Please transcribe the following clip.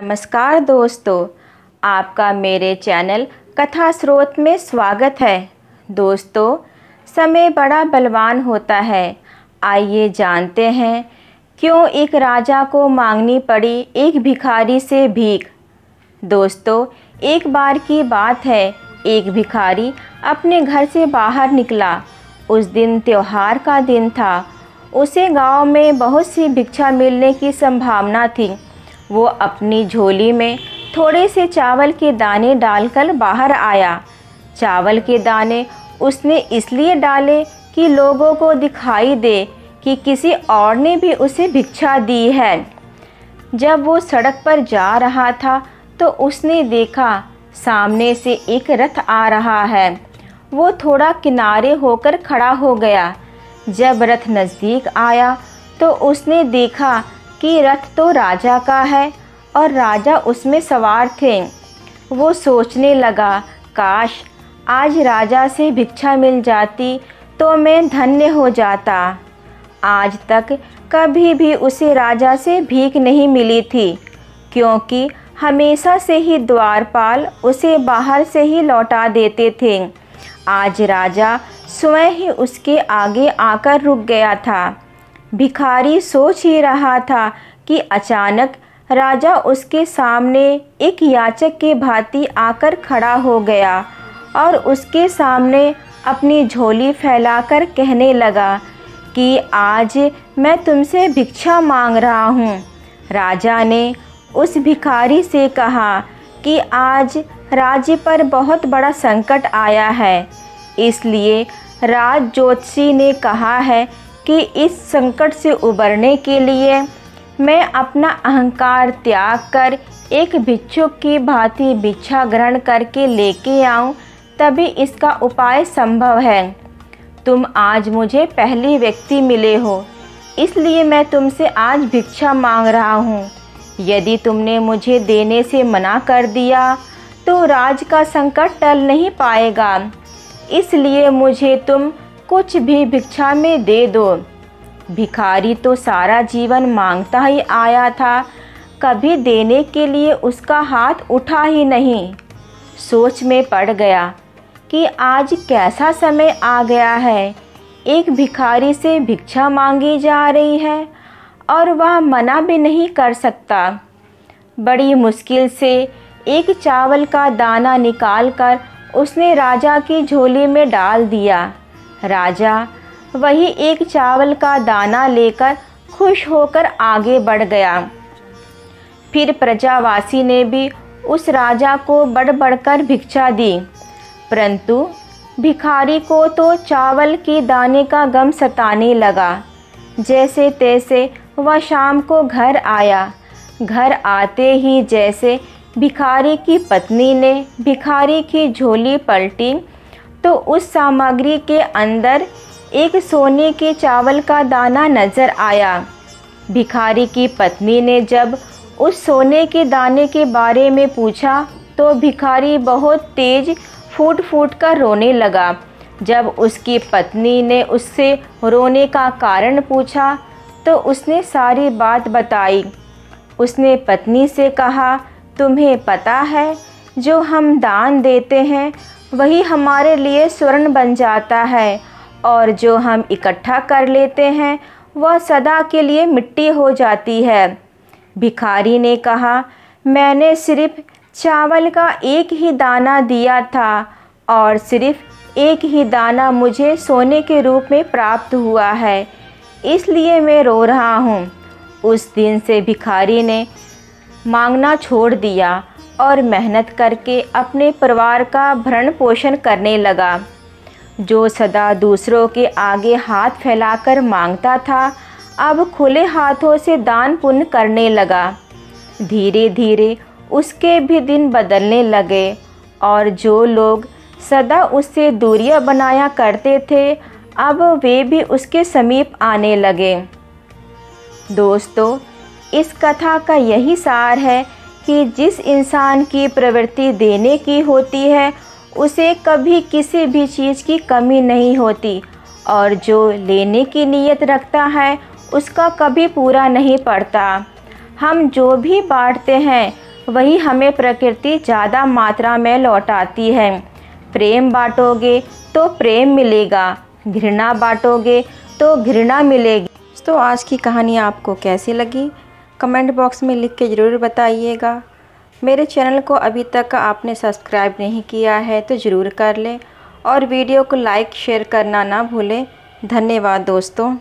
नमस्कार दोस्तों, आपका मेरे चैनल कथा स्रोत में स्वागत है। दोस्तों, समय बड़ा बलवान होता है। आइए जानते हैं क्यों एक राजा को मांगनी पड़ी एक भिखारी से भीख। दोस्तों, एक बार की बात है, एक भिखारी अपने घर से बाहर निकला। उस दिन त्योहार का दिन था। उसे गांव में बहुत सी भिक्षा मिलने की संभावना थी। वो अपनी झोली में थोड़े से चावल के दाने डालकर बाहर आया। चावल के दाने उसने इसलिए डाले कि लोगों को दिखाई दे कि किसी और ने भी उसे भिक्षा दी है। जब वो सड़क पर जा रहा था तो उसने देखा सामने से एक रथ आ रहा है। वो थोड़ा किनारे होकर खड़ा हो गया। जब रथ नज़दीक आया तो उसने देखा कि रथ तो राजा का है और राजा उसमें सवार थे। वो सोचने लगा, काश आज राजा से भिक्षा मिल जाती तो मैं धन्य हो जाता। आज तक कभी भी उसे राजा से भीख नहीं मिली थी, क्योंकि हमेशा से ही द्वारपाल उसे बाहर से ही लौटा देते थे। आज राजा स्वयं ही उसके आगे आकर रुक गया था। भिखारी सोच ही रहा था कि अचानक राजा उसके सामने एक याचक के भांति आकर खड़ा हो गया और उसके सामने अपनी झोली फैलाकर कहने लगा कि आज मैं तुमसे भिक्षा मांग रहा हूँ। राजा ने उस भिखारी से कहा कि आज राज्य पर बहुत बड़ा संकट आया है, इसलिए राज ज्योतिषी ने कहा है कि इस संकट से उबरने के लिए मैं अपना अहंकार त्याग कर एक भिक्षुक की भांति भिक्षा ग्रहण करके लेके आऊं, तभी इसका उपाय संभव है। तुम आज मुझे पहली व्यक्ति मिले हो, इसलिए मैं तुमसे आज भिक्षा मांग रहा हूँ। यदि तुमने मुझे देने से मना कर दिया तो राज का संकट टल नहीं पाएगा, इसलिए मुझे तुम कुछ भी भिक्षा में दे दो। भिखारी तो सारा जीवन मांगता ही आया था, कभी देने के लिए उसका हाथ उठा ही नहीं। सोच में पड़ गया कि आज कैसा समय आ गया है, एक भिखारी से भिक्षा मांगी जा रही है और वह मना भी नहीं कर सकता। बड़ी मुश्किल से एक चावल का दाना निकालकर उसने राजा की झोली में डाल दिया। राजा वही एक चावल का दाना लेकर खुश होकर आगे बढ़ गया। फिर प्रजावासी ने भी उस राजा को बढ़ बढ़कर भिक्षा दी, परंतु भिखारी को तो चावल के दाने का गम सताने लगा। जैसे तैसे वह शाम को घर आया। घर आते ही जैसे भिखारी की पत्नी ने भिखारी की झोली पलटी तो उस सामग्री के अंदर एक सोने के चावल का दाना नजर आया। भिखारी की पत्नी ने जब उस सोने के दाने के बारे में पूछा तो भिखारी बहुत तेज फूट फूट कर रोने लगा। जब उसकी पत्नी ने उससे रोने का कारण पूछा तो उसने सारी बात बताई। उसने पत्नी से कहा, तुम्हें पता है, जो हम दान देते हैं वही हमारे लिए स्वर्ण बन जाता है और जो हम इकट्ठा कर लेते हैं वह सदा के लिए मिट्टी हो जाती है। भिखारी ने कहा, मैंने सिर्फ चावल का एक ही दाना दिया था और सिर्फ एक ही दाना मुझे सोने के रूप में प्राप्त हुआ है, इसलिए मैं रो रहा हूँ। उस दिन से भिखारी ने मांगना छोड़ दिया और मेहनत करके अपने परिवार का भरण पोषण करने लगा। जो सदा दूसरों के आगे हाथ फैलाकर मांगता था, अब खुले हाथों से दान पुण्य करने लगा। धीरे धीरे उसके भी दिन बदलने लगे और जो लोग सदा उससे दूरियां बनाया करते थे, अब वे भी उसके समीप आने लगे। दोस्तों, इस कथा का यही सार है कि जिस इंसान की प्रवृत्ति देने की होती है उसे कभी किसी भी चीज़ की कमी नहीं होती, और जो लेने की नीयत रखता है उसका कभी पूरा नहीं पड़ता। हम जो भी बांटते हैं वही हमें प्रकृति ज़्यादा मात्रा में लौटाती है। प्रेम बांटोगे तो प्रेम मिलेगा, घृणा बांटोगे तो घृणा मिलेगी। तो आज की कहानी आपको कैसी लगी कमेंट बॉक्स में लिख के ज़रूर बताइएगा। मेरे चैनल को अभी तक आपने सब्सक्राइब नहीं किया है तो ज़रूर कर लें और वीडियो को लाइक शेयर करना ना भूलें। धन्यवाद दोस्तों।